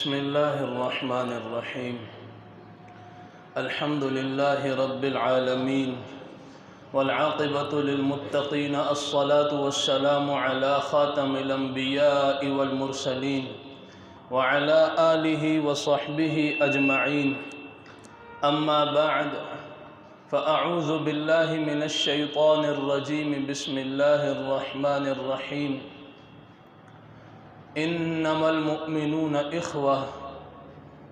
بسم الله الرحمن الرحيم. الحمد لله رب العالمين والعاقبة للمتقين، الصلاة والسلام على خاتم الأنبياء والمرسلين وعلى آله وصحبه أجمعين. أما بعد، فأعوذ بالله من الشيطان الرجيم. بسم الله الرحمن الرحيم. إنما المؤمنون إخوة.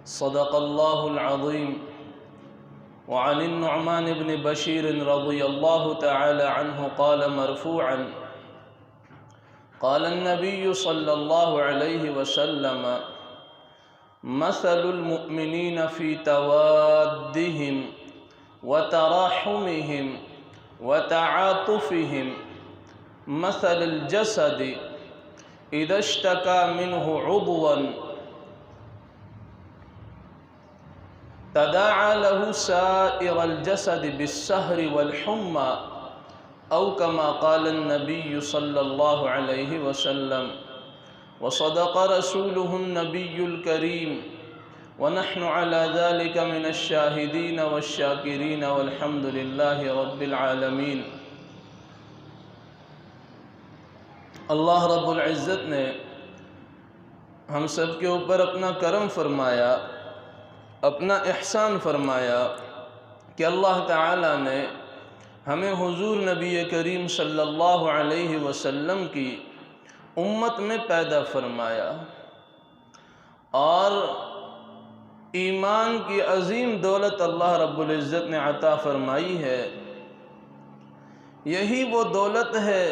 صدق الله العظيم. وعن النعمان بن بشير رضي الله تعالى عنه قال مرفوعا: قال النبي صلى الله عليه وسلم: مثل المؤمنين في توادهم وتراحمهم وتعاطفهم مثل الجسد إذا اشتكى منه عضوا تداعى له سائر الجسد بالسهر والحمى، أو كما قال النبي صلى الله عليه وسلم. وصدق رسوله النبي الكريم، ونحن على ذلك من الشاهدين والشاكرين، والحمد لله رب العالمين. اللہ رب العزت نے ہم سب کے اوپر اپنا کرم فرمایا، اپنا احسان فرمایا کہ اللہ تعالیٰ نے ہمیں حضور نبی کریم صلی اللہ علیہ وسلم کی امت میں پیدا فرمایا، اور ایمان کی عظیم دولت اللہ رب العزت نے عطا فرمائی ہے۔ یہی وہ دولت ہے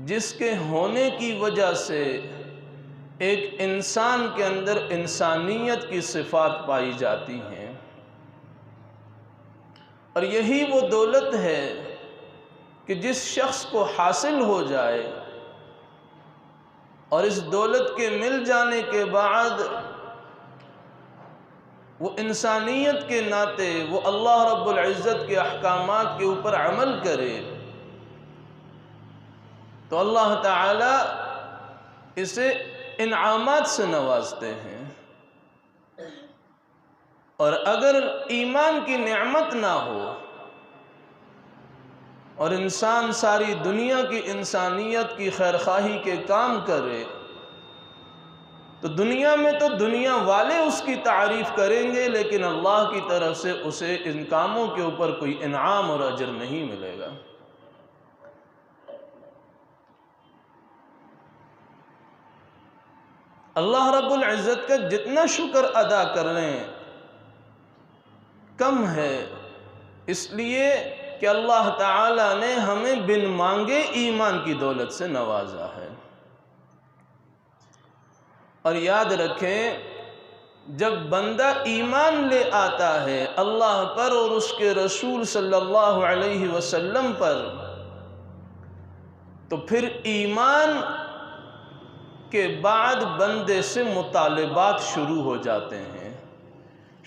جس کے ہونے کی وجہ سے ایک انسان کے اندر انسانیت کی صفات پائی جاتی ہیں، اور یہی وہ دولت ہے کہ جس شخص کو حاصل ہو جائے اور اس دولت کے مل جانے کے بعد وہ انسانیت کے ناطے وہ اللہ رب العزت کے احکامات کے اوپر عمل کرے تو اللہ تعالی اسے انعامات سے نوازتے ہیں۔ اور اگر ایمان کی نعمت نہ ہو اور انسان ساری دنیا کی انسانیت کی خیرخواہی کے کام کرے تو دنیا میں تو دنیا والے اس کی تعریف کریں گے، لیکن اللہ کی طرف سے اسے ان کاموں کے اوپر کوئی انعام اور اجر نہیں ملے گا۔ اللہ رب العزت کا جتنا شکر ادا کر لیں کم ہے، اس لیے کہ اللہ تعالیٰ نے ہمیں بن مانگے ایمان کی دولت سے نوازا ہے۔ اور یاد رکھیں، جب بندہ ایمان لے آتا ہے اللہ پر اور اس کے رسول صلی اللہ علیہ وسلم پر، تو پھر ایمان کے بعد بندے سے مطالبات شروع ہو جاتے ہیں،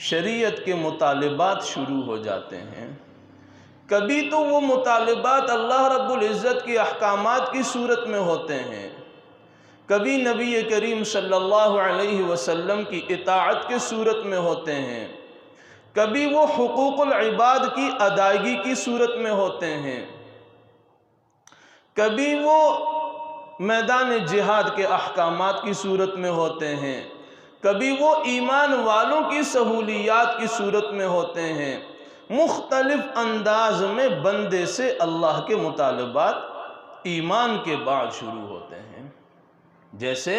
شریعت کے مطالبات شروع ہو جاتے ہیں۔ کبھی تو وہ مطالبات اللہ رب العزت کی احکامات کی صورت میں ہوتے ہیں، کبھی نبی کریم صلی اللہ علیہ وسلم کی اطاعت کے صورت میں ہوتے ہیں، کبھی وہ حقوق العباد کی ادائیگی کی صورت میں ہوتے ہیں، کبھی وہ میدان جہاد کے احکامات کی صورت میں ہوتے ہیں، کبھی وہ ایمان والوں کی سہولیات کی صورت میں ہوتے ہیں۔ مختلف انداز میں بندے سے اللہ کے مطالبات ایمان کے بعد شروع ہوتے ہیں۔ جیسے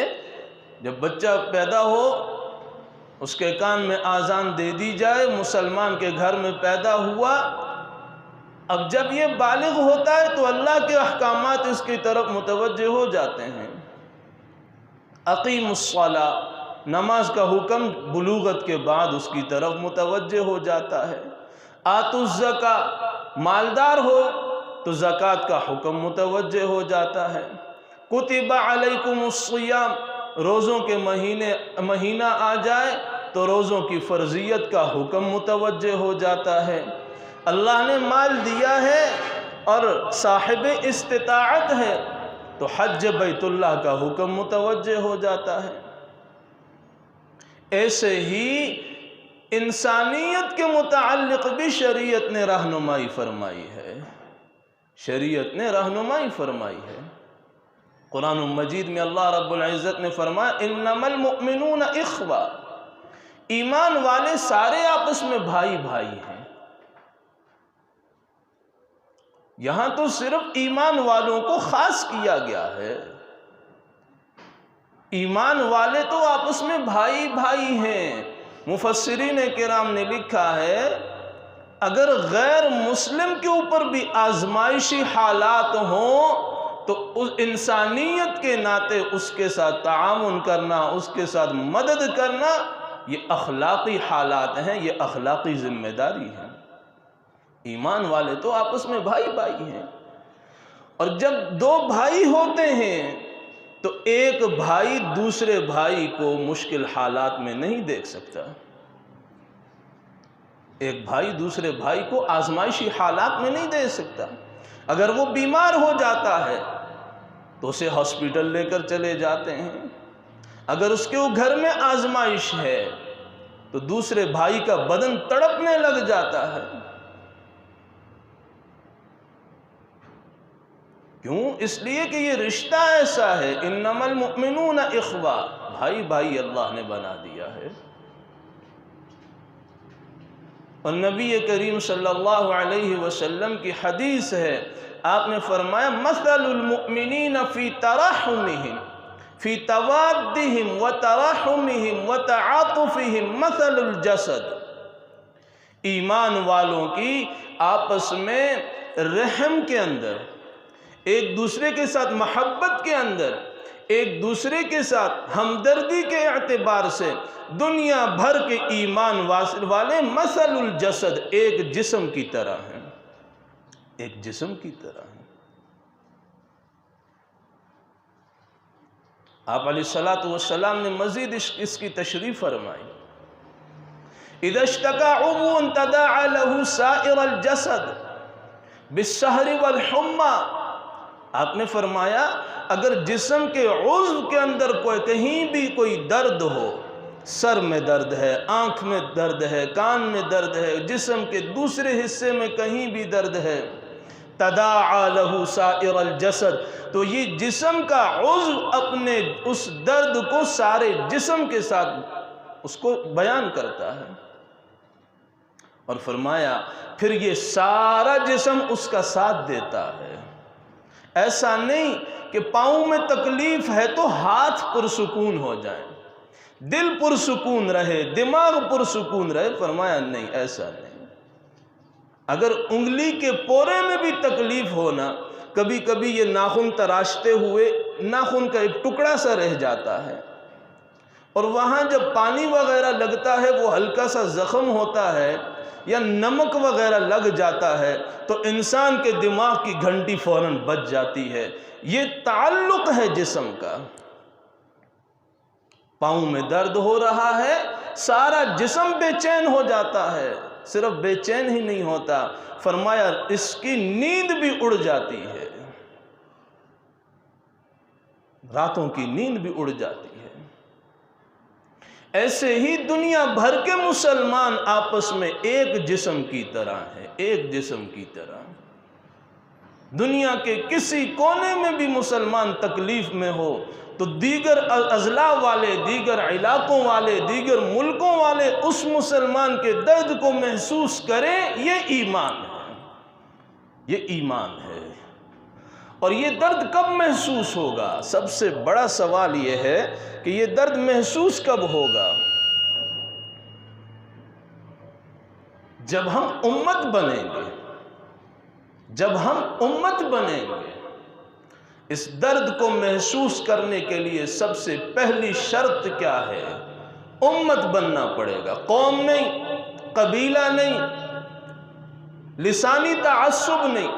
جب بچہ پیدا ہو اس کے کان میں آذان دے دی جائے، مسلمان کے گھر میں پیدا ہوا، اب جب یہ بالغ ہوتا ہے تو اللہ کے احکامات اس کی طرف متوجہ ہو جاتے ہیں۔ اقیم الصلاۃ، نماز کا حکم بلوغت کے بعد اس کی طرف متوجہ ہو جاتا ہے۔ آتوا الزکاۃ، مالدار ہو تو زکوٰۃ کا حکم متوجہ ہو جاتا ہے۔ کتب علیکم الصیام، روزوں کے مہینہ آ جائے تو روزوں کی فرضیت کا حکم متوجہ ہو جاتا ہے۔ اللہ نے مال دیا ہے اور صاحب استطاعت ہے تو حج بیت اللہ کا حکم متوجہ ہو جاتا ہے۔ ایسے ہی انسانیت کے متعلق بھی شریعت نے رہنمائی فرمائی ہے، شریعت نے رہنمائی فرمائی ہے۔ قرآن مجید میں اللہ رب العزت نے فرمایا انما المؤمنون اخوہ، ایمان والے سارے آپس میں بھائی بھائی ہیں۔ یہاں تو صرف ایمان والوں کو خاص کیا گیا ہے، ایمان والے تو آپس میں بھائی بھائی ہیں۔ مفسرین کرام نے لکھا ہے اگر غیر مسلم کے اوپر بھی آزمائشی حالات ہوں تو اس انسانیت کے ناطے اس کے ساتھ تعاون کرنا، اس کے ساتھ مدد کرنا، یہ اخلاقی حالات ہیں، یہ اخلاقی ذمہ داری ہے۔ ایمان والے تو آپس میں بھائی بھائی ہیں، اور جب دو بھائی ہوتے ہیں تو ایک بھائی دوسرے بھائی کو مشکل حالات میں نہیں دیکھ سکتا، ایک بھائی دوسرے بھائی کو آزمائشی حالات میں نہیں دیکھ سکتا۔ اگر وہ بیمار ہو جاتا ہے تو اسے ہاسپٹل لے کر چلے جاتے ہیں، اگر اس کے گھر میں آزمائش ہے تو دوسرے بھائی کا بدن تڑپنے لگ جاتا ہے۔ کیوں؟ اس لیے کہ یہ رشتہ ایسا ہے، انما المؤمنون اخوہ، بھائی بھائی اللہ نے بنا دیا ہے۔ اور نبی کریم صلی اللہ علیہ وسلم کی حدیث ہے، آپ نے فرمایا مثل المؤمنین فی تراحمہم فی توادہم وتراحمہم وتعاطفہم مثل الجسد، ایمان والوں کی آپس میں رحم کے اندر، ایک دوسرے کے ساتھ محبت کے اندر، ایک دوسرے کے ساتھ ہمدردی کے اعتبار سے دنیا بھر کے ایمان والے مثل الجسد، ایک جسم کی طرح ہیں، ایک جسم کی طرح ہیں۔ آپ علیہ السلام نے مزید اس کی تشریح فرمائی، اذا اشتکا عضو تداعى له سائر الجسد بالسہر والحمى، آپ نے فرمایا اگر جسم کے عضو کے اندر کہیں بھی کوئی درد ہو، سر میں درد ہے، آنکھ میں درد ہے، کان میں درد ہے، جسم کے دوسرے حصے میں کہیں بھی درد ہے، تداعى له سائر الجسد، تو یہ جسم کا عضو اپنے اس درد کو سارے جسم کے ساتھ اس کو بیان کرتا ہے۔ اور فرمایا پھر یہ سارا جسم اس کا ساتھ دیتا ہے۔ ایسا نہیں کہ پاؤں میں تکلیف ہے تو ہاتھ پرسکون ہو جائیں، دل پرسکون رہے، دماغ پرسکون رہے، فرمایا نہیں، ایسا نہیں۔ اگر انگلی کے پورے میں بھی تکلیف ہونا، کبھی کبھی یہ ناخن تراشتے ہوئے ناخن کا ایک ٹکڑا سا رہ جاتا ہے، اور وہاں جب پانی وغیرہ لگتا ہے وہ ہلکا سا زخم ہوتا ہے یا نمک وغیرہ لگ جاتا ہے تو انسان کے دماغ کی گھنٹی فوراً بج جاتی ہے۔ یہ تعلق ہے جسم کا۔ پاؤں میں درد ہو رہا ہے، سارا جسم بے چین ہو جاتا ہے، صرف بے چین ہی نہیں ہوتا، فرمایا اس کی نیند بھی اڑ جاتی ہے، راتوں کی نیند بھی اڑ جاتی ہے۔ ایسے ہی دنیا بھر کے مسلمان آپس میں ایک جسم کی طرح ہیں، ایک جسم کی طرح۔ دنیا کے کسی کونے میں بھی مسلمان تکلیف میں ہو تو دیگر اضلاع والے، دیگر علاقوں والے، دیگر ملکوں والے اس مسلمان کے درد کو محسوس کریں، یہ ایمان ہے، یہ ایمان ہے۔ اور یہ درد کب محسوس ہوگا؟ سب سے بڑا سوال یہ ہے کہ یہ درد محسوس کب ہوگا؟ جب ہم امت بنیں گے، جب ہم امت بنیں گے۔ اس درد کو محسوس کرنے کے لیے سب سے پہلی شرط کیا ہے؟ امت بننا پڑے گا، قوم نہیں، قبیلہ نہیں، لسانی تعصب نہیں،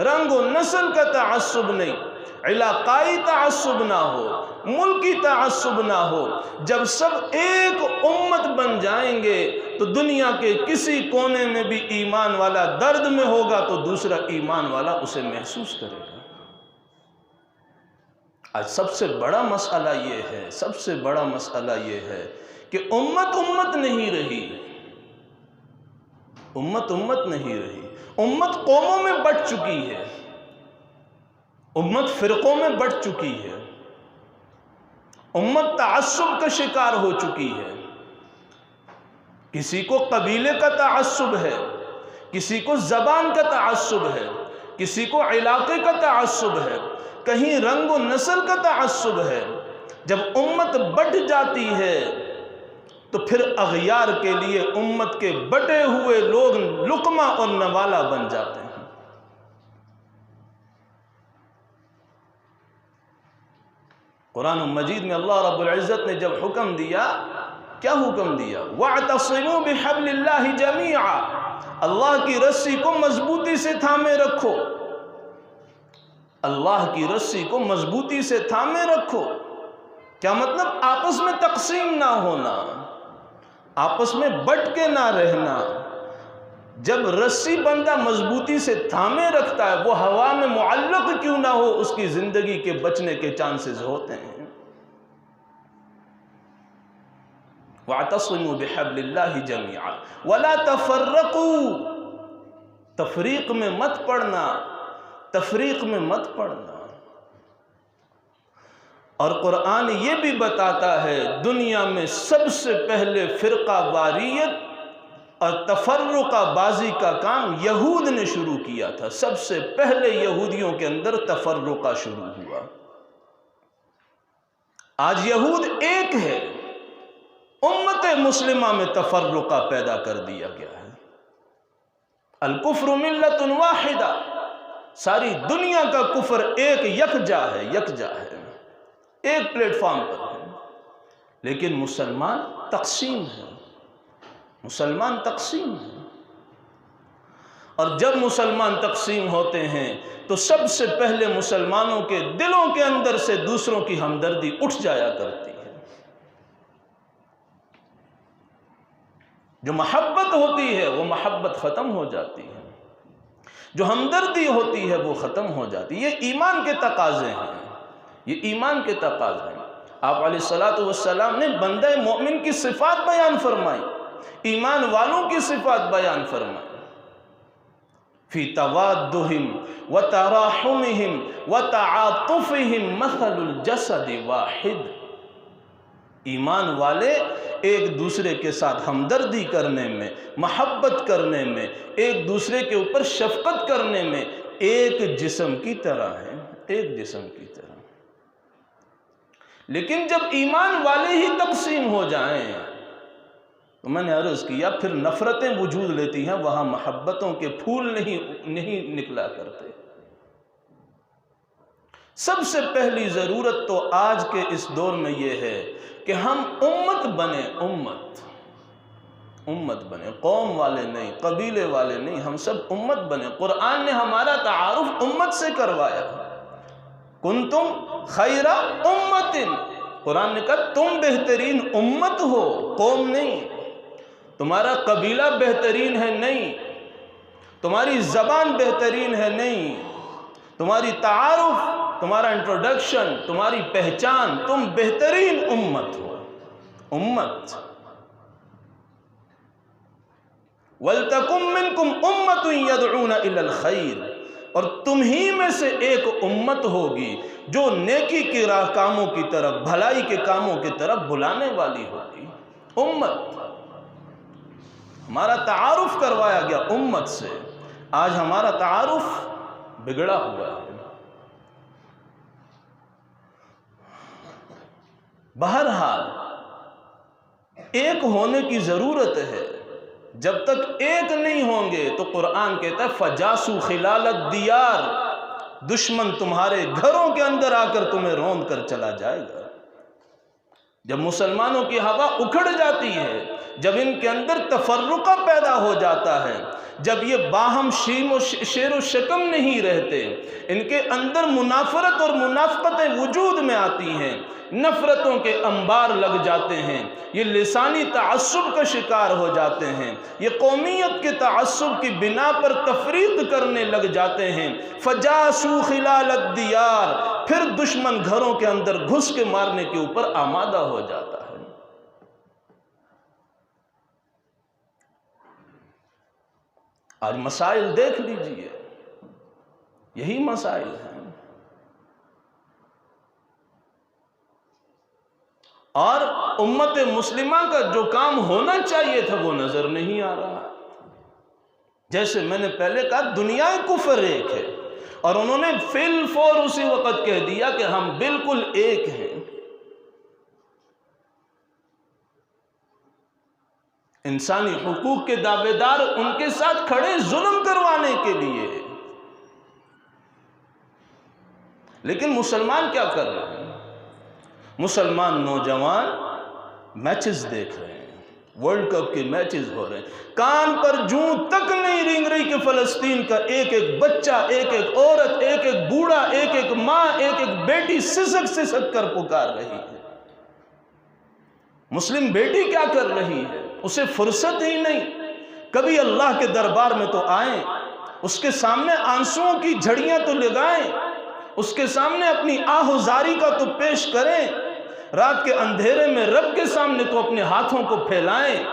رنگ و نسل کا تعصب نہیں، علاقائی تعصب نہ ہو، ملکی تعصب نہ ہو۔ جب سب ایک امت بن جائیں گے تو دنیا کے کسی کونے میں بھی ایمان والا درد میں ہوگا تو دوسرا ایمان والا اسے محسوس کرے گا۔ آج سب سے بڑا مسئلہ یہ ہے، سب سے بڑا مسئلہ یہ ہے کہ امت امت نہیں رہی، امت امت نہیں رہی، امت قوموں میں بٹ چکی ہے، امت فرقوں میں بٹ چکی ہے، امت تعصب کا شکار ہو چکی ہے۔ کسی کو قبیلے کا تعصب ہے، کسی کو زبان کا تعصب ہے، کسی کو علاقے کا تعصب ہے، کہیں رنگ و نسل کا تعصب ہے۔ جب امت بٹ جاتی ہے تو پھر اغیار کے لیے امت کے بٹے ہوئے لوگ لقمہ اور نوالہ بن جاتے ہیں۔ قرآن مجید میں اللہ رب العزت نے جب حکم دیا، کیا حکم دیا؟ وَاعْتَصِمُوا بِحَبْلِ اللَّهِ جَمِيعًا، اللہ کی رسی کو مضبوطی سے تھامے رکھو، اللہ کی رسی کو مضبوطی سے تھامے رکھو۔ کیا مطلب؟ آپس میں تقسیم نہ ہونا، آپس میں بٹ کے نہ رہنا۔ جب رسی بندہ مضبوطی سے تھامے رکھتا ہے، وہ ہوا میں معلق کیوں نہ ہو، اس کی زندگی کے بچنے کے چانسز ہوتے ہیں۔ وَاعْتَصِمُوا بِحَبْلِ اللَّهِ جَمِيعًا وَلَا تَفَرَّقُوا، تفریق میں مت پڑنا، تفریق میں مت پڑنا۔ اور قرآن یہ بھی بتاتا ہے دنیا میں سب سے پہلے فرقہ واریت اور تفرقہ بازی کا کام یہود نے شروع کیا تھا۔ سب سے پہلے یہودیوں کے اندر تفرقہ شروع ہوا۔ آج یہود ایک ہے، امت مسلمہ میں تفرقہ پیدا کر دیا گیا ہے۔ الکفر ملت واحدہ، ساری دنیا کا کفر ایک یکجا ہے، یکجا ہے، ایک پلیٹ فارم پر ہے۔ لیکن مسلمان تقسیم ہے، مسلمان تقسیم ہے۔ اور جب مسلمان تقسیم ہوتے ہیں تو سب سے پہلے مسلمانوں کے دلوں کے اندر سے دوسروں کی ہمدردی اٹھ جایا کرتی ہے۔ جو محبت ہوتی ہے وہ محبت ختم ہو جاتی ہے، جو ہمدردی ہوتی ہے وہ ختم ہو جاتی ہے۔ یہ ایمان کے تقاضے ہیں، یہ ایمان کے تقاضے ہیں۔ آپ علیہ السلام نے بندہ مومن کی صفات بیان فرمائی، ایمان والوں کی صفات بیان فرمائی۔ فی توادہم وتراحمہم وتعاطفہم مثل الجسد واحد، ایمان والے ایک دوسرے کے ساتھ ہمدردی کرنے میں، محبت کرنے میں، ایک دوسرے کے اوپر شفقت کرنے میں ایک جسم کی طرح ہیں، ایک جسم کی طرح۔ لیکن جب ایمان والے ہی تقسیم ہو جائیں تو میں نے عرض کیا پھر نفرتیں وجود لیتی ہیں، وہاں محبتوں کے پھول نہیں نکلا کرتے۔ سب سے پہلی ضرورت تو آج کے اس دور میں یہ ہے کہ ہم امت بنیں، امت بنیں، قوم والے نہیں، قبیلے والے نہیں، ہم سب امت بنیں۔ قرآن نے ہمارا تعارف امت سے کروایا، کنتم خیر امت، قرآن نے کہا تم بہترین امت ہو، قوم نہیں۔ تمہارا قبیلہ بہترین ہے نہیں، تمہاری زبان بہترین ہے نہیں، تمہاری تعارف، تمہارا انٹروڈکشن، تمہاری پہچان، تم بہترین امت ہو، امت۔ وَلْتَكُمْ مِنْكُمْ أُمَّةٌ يَدْعُونَ إِلَى الْخَيْرِ، اور تم ہی میں سے ایک امت ہوگی جو نیکی کی راہ کاموں کی طرف، بھلائی کے کاموں کی طرف بلانے والی ہوگی، امت۔ ہمارا تعارف کروایا گیا امت سے، آج ہمارا تعارف بگڑا ہوا ہے۔ بہرحال ایک ہونے کی ضرورت ہے، جب تک ایک نہیں ہوں گے تو قرآن کہتا ہے فَجَاسُوا خِلَالَ الدِّيَارِ، دشمن تمہارے گھروں کے اندر آ کر تمہیں روند کر چلا جائے گا۔ جب مسلمانوں کی ہوا اکھڑ جاتی ہے، جب ان کے اندر تفرقہ پیدا ہو جاتا ہے، جب یہ باہم شیر و شکم نہیں رہتے، ان کے اندر منافرت اور منافقتیں وجود میں آتی ہیں، نفرتوں کے انبار لگ جاتے ہیں، یہ لسانی تعصب کا شکار ہو جاتے ہیں، یہ قومیت کے تعصب کی بنا پر تفریق کرنے لگ جاتے ہیں، فَجَاسُوا خِلَالَ الدِّيَارِ، پھر دشمن گھروں کے اندر گھس کے مارنے کے اوپر آمادہ ہو جاتا ہے۔ آج مسائل دیکھ لیجئے، یہی مسائل ہیں۔ اور امت مسلمہ کا جو کام ہونا چاہیے تھا وہ نظر نہیں آ رہا۔ جیسے میں نے پہلے کہا، دنیا کفر ایک ہے، اور انہوں نے فی الفور اسی وقت کہہ دیا کہ ہم بالکل ایک ہیں۔ انسانی حقوق کے دعوے دار ان کے ساتھ کھڑے ظلم کروانے کے لیے، لیکن مسلمان کیا کر رہے ہیں؟ مسلمان نوجوان میچز دیکھ رہے ہیں، ورلڈ کپ کے میچز ہو رہے ہیں، کان پر جوں تک نہیں رینگ رہی کہ فلسطین کا ایک ایک بچہ، ایک ایک عورت، ایک ایک بوڑھا، ایک ایک ماں، ایک ایک بیٹی سسک سسک کر پکار رہی ہے۔ مسلم بیٹی کیا کر رہی ہے؟ اسے فرصت ہی نہیں، کبھی اللہ کے دربار میں تو آئیں، اس کے سامنے آنسوؤں کی جھڑیاں تو لگائیں، اس کے سامنے اپنی آہوزاری کا تو پیش کریں، رات کے اندھیرے میں رب کے سامنے تو اپنے ہاتھوں کو پھیلائیں،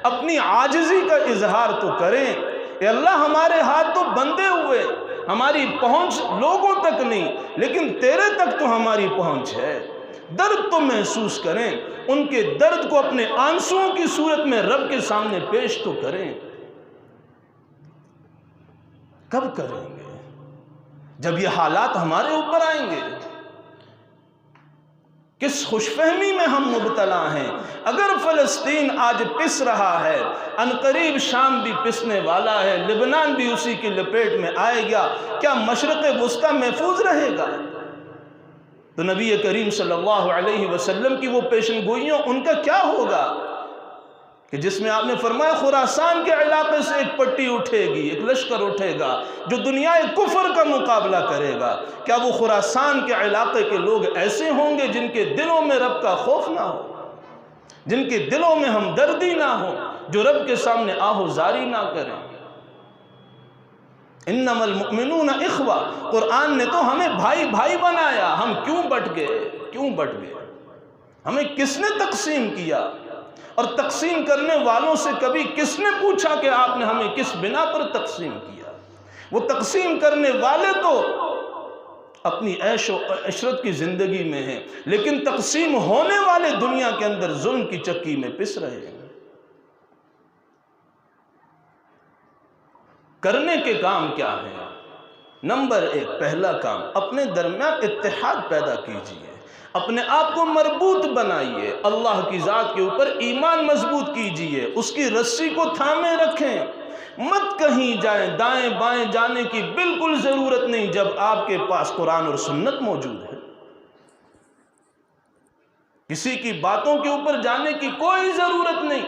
اپنی عاجزی کا اظہار تو کریں۔ اے اللہ، ہمارے ہاتھ تو بندھے ہوئے، ہماری پہنچ لوگوں تک نہیں، لیکن تیرے تک تو ہماری پہنچ ہے۔ درد تو محسوس کریں، ان کے درد کو اپنے آنسوؤں کی صورت میں رب کے سامنے پیش تو کریں۔ کب کریں گے؟ جب یہ حالات ہمارے اوپر آئیں گے۔ کس خوش فہمی میں ہم مبتلا ہیں؟ اگر فلسطین آج پس رہا ہے، عنقریب شام بھی پسنے والا ہے، لبنان بھی اسی کی لپیٹ میں آئے گا، کیا مشرق وسطی محفوظ رہے گا؟ تو نبی کریم صلی اللہ علیہ وسلم کی وہ پیشن گوئیوں، ان کا کیا ہوگا کہ جس میں آپ نے فرمایا خراسان کے علاقے سے ایک پٹی اٹھے گی، ایک لشکر اٹھے گا جو دنیا کفر کا مقابلہ کرے گا۔ کیا وہ خراسان کے علاقے کے لوگ ایسے ہوں گے جن کے دلوں میں رب کا خوف نہ ہو، جن کے دلوں میں ہمدردی نہ ہو، جو رب کے سامنے آہوزاری نہ کریں؟ انما المؤمنون اخوہ، قرآن نے تو ہمیں بھائی بھائی بنایا، ہم کیوں بٹ گئے؟ ہمیں کس نے تقسیم کیا؟ اور تقسیم کرنے والوں سے کبھی کس نے پوچھا کہ آپ نے ہمیں کس بنا پر تقسیم کیا؟ وہ تقسیم کرنے والے تو اپنی عیش و عشرت کی زندگی میں ہیں، لیکن تقسیم ہونے والے دنیا کے اندر ظلم کی چکی میں پس رہے ہیں۔ کرنے کے کام کیا ہے؟ نمبر 1، پہلا کام، اپنے درمیان اتحاد پیدا کیجئے، اپنے آپ کو مربوط بنائیے، اللہ کی ذات کے اوپر ایمان مضبوط کیجئے، اس کی رسی کو تھامے رکھیں، مت کہیں جائیں، دائیں بائیں جانے کی بالکل ضرورت نہیں جب آپ کے پاس قرآن اور سنت موجود ہے۔ کسی کی باتوں کے اوپر جانے کی کوئی ضرورت نہیں۔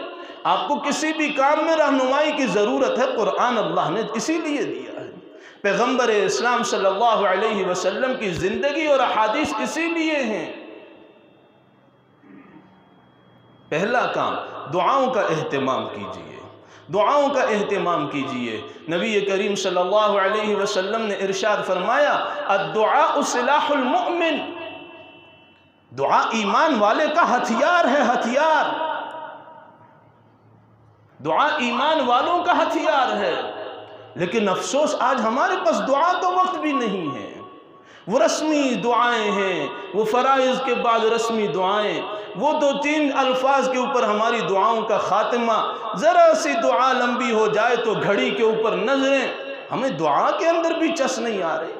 آپ کو کسی بھی کام میں رہنمائی کی ضرورت ہے، قرآن اللہ نے اسی لیے دیا ہے، پیغمبر اسلام صلی اللہ علیہ وسلم کی زندگی اور احادیث اسی لیے ہیں۔ پہلا کام، دعاؤں کا اہتمام کیجئے، دعاؤں کا اہتمام کیجئے۔ نبی کریم صلی اللہ علیہ وسلم نے ارشاد فرمایا، الدعاء سلاح المؤمن، دعا ایمان والے کا ہتھیار ہے، ہتھیار، دعا ایمان والوں کا ہتھیار ہے۔ لیکن افسوس آج ہمارے پاس دعا کا وقت بھی نہیں ہے۔ وہ رسمی دعائیں ہیں، وہ فرائض کے بعد رسمی دعائیں، وہ 2-3 الفاظ کے اوپر ہماری دعاؤں کا خاتمہ، ذرا سی دعا لمبی ہو جائے تو گھڑی کے اوپر نظریں، ہمیں دعا کے اندر بھی چس نہیں آ رہی۔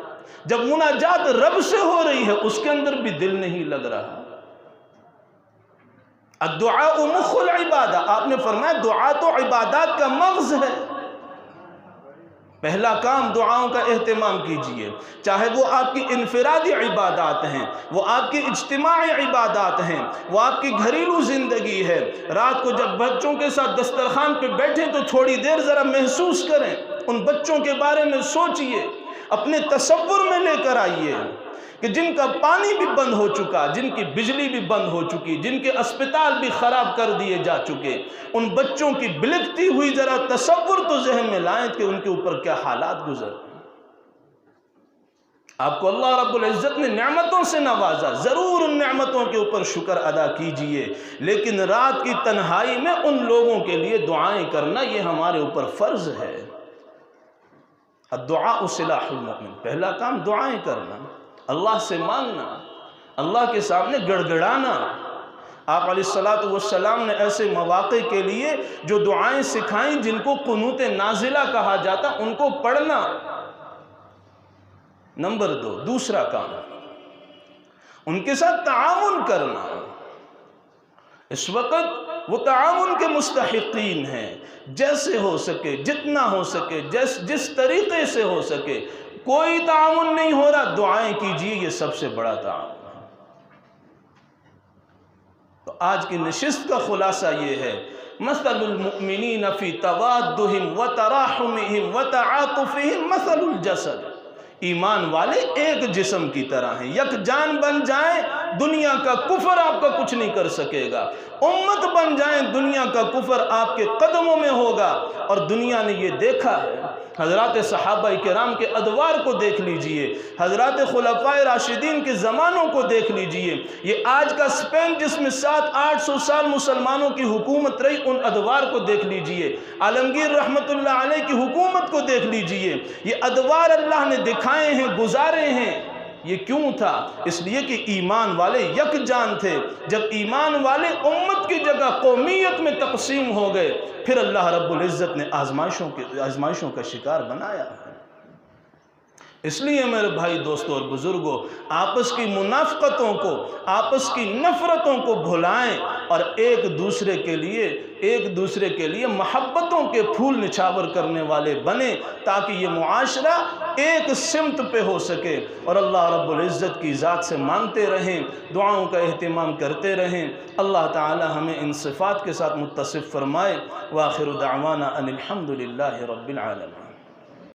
جب مناجات رب سے ہو رہی ہے اس کے اندر بھی دل نہیں لگ رہا۔ الدعاء مخ العبادہ، آپ نے فرمایا دعا تو عبادات کا مغز ہے۔ پہلا کام، دعاؤں کا اہتمام کیجئے، چاہے وہ آپ کی انفرادی عبادات ہیں، وہ آپ کی اجتماعی عبادات ہیں، وہ آپ کی گھریلو زندگی ہے۔ رات کو جب بچوں کے ساتھ دسترخوان پہ بیٹھیں تو تھوڑی دیر ذرا محسوس کریں، ان بچوں کے بارے میں سوچئے، اپنے تصور میں لے کر آئیے کہ جن کا پانی بھی بند ہو چکا، جن کی بجلی بھی بند ہو چکی، جن کے اسپتال بھی خراب کر دیے جا چکے، ان بچوں کی بلکتی ہوئی ذرا تصور تو ذہن میں لائیں کہ ان کے اوپر کیا حالات گزر۔ آپ کو اللہ رب العزت نے نعمتوں سے نوازا، ضرور ان نعمتوں کے اوپر شکر ادا کیجئے، لیکن رات کی تنہائی میں ان لوگوں کے لیے دعائیں کرنا یہ ہمارے اوپر فرض ہے۔ الدعاء سلاح المؤمن، پہلا کام دعائیں کرنا، اللہ سے مانگنا، اللہ کے سامنے گڑ گڑانا۔ آپ علیہ السلام نے ایسے مواقع کے لیے جو دعائیں سکھائیں جن کو قنوت نازلہ کہا جاتا، ان کو پڑھنا۔ نمبر 2، دوسرا کام ان کے ساتھ تعاون کرنا۔ اس وقت وہ تعاون کے مستحقین ہیں، جیسے ہو سکے، جتنا ہو سکے، جس طریقے سے ہو سکے۔ کوئی تعاون نہیں ہو رہا، دعائیں کیجئے، یہ سب سے بڑا تعاون ہے۔ تو آج کی نشست کا خلاصہ یہ ہے، مثل المؤمنین فی توادہم وتراحمہم وتعاطفہم مثل الجسد۔ ایمان والے ایک جسم کی طرح ہیں، یک جان بن جائیں، دنیا کا کفر آپ کا کچھ نہیں کر سکے گا۔ امت بن جائیں، دنیا کا کفر آپ کے قدموں میں ہوگا۔ اور دنیا نے یہ دیکھا ہے، حضرات صحابہ کرام کے ادوار کو دیکھ لیجئے، حضرات خلفائے راشدین کے زمانوں کو دیکھ لیجئے، یہ آج کا اسپین جس میں 700-800 سال مسلمانوں کی حکومت رہی، ان ادوار کو دیکھ لیجئے، عالمگیر رحمت اللہ علیہ کی حکومت کو دیکھ لیجئے۔ یہ ادوار اللہ نے دکھائے ہیں، گزارے ہیں۔ یہ کیوں تھا؟ اس لیے کہ ایمان والے یک جان تھے۔ جب ایمان والے امت کی جگہ قومیت میں تقسیم ہو گئے، پھر اللہ رب العزت نے آزمائشوں کا شکار بنایا۔ اس لیے میرے بھائی، دوستوں اور بزرگوں، آپس کی منافقتوں کو، آپس کی نفرتوں کو بھلائیں اور ایک دوسرے کے لیے محبتوں کے پھول نچھاور کرنے والے بنیں، تاکہ یہ معاشرہ ایک سمت پہ ہو سکے۔ اور اللہ رب العزت کی ذات سے مانگتے رہیں، دعاؤں کا اہتمام کرتے رہیں۔ اللہ تعالی ہمیں ان صفات کے ساتھ متصف فرمائے۔ وآخر دعوانا ان الحمد للہ رب العالمین۔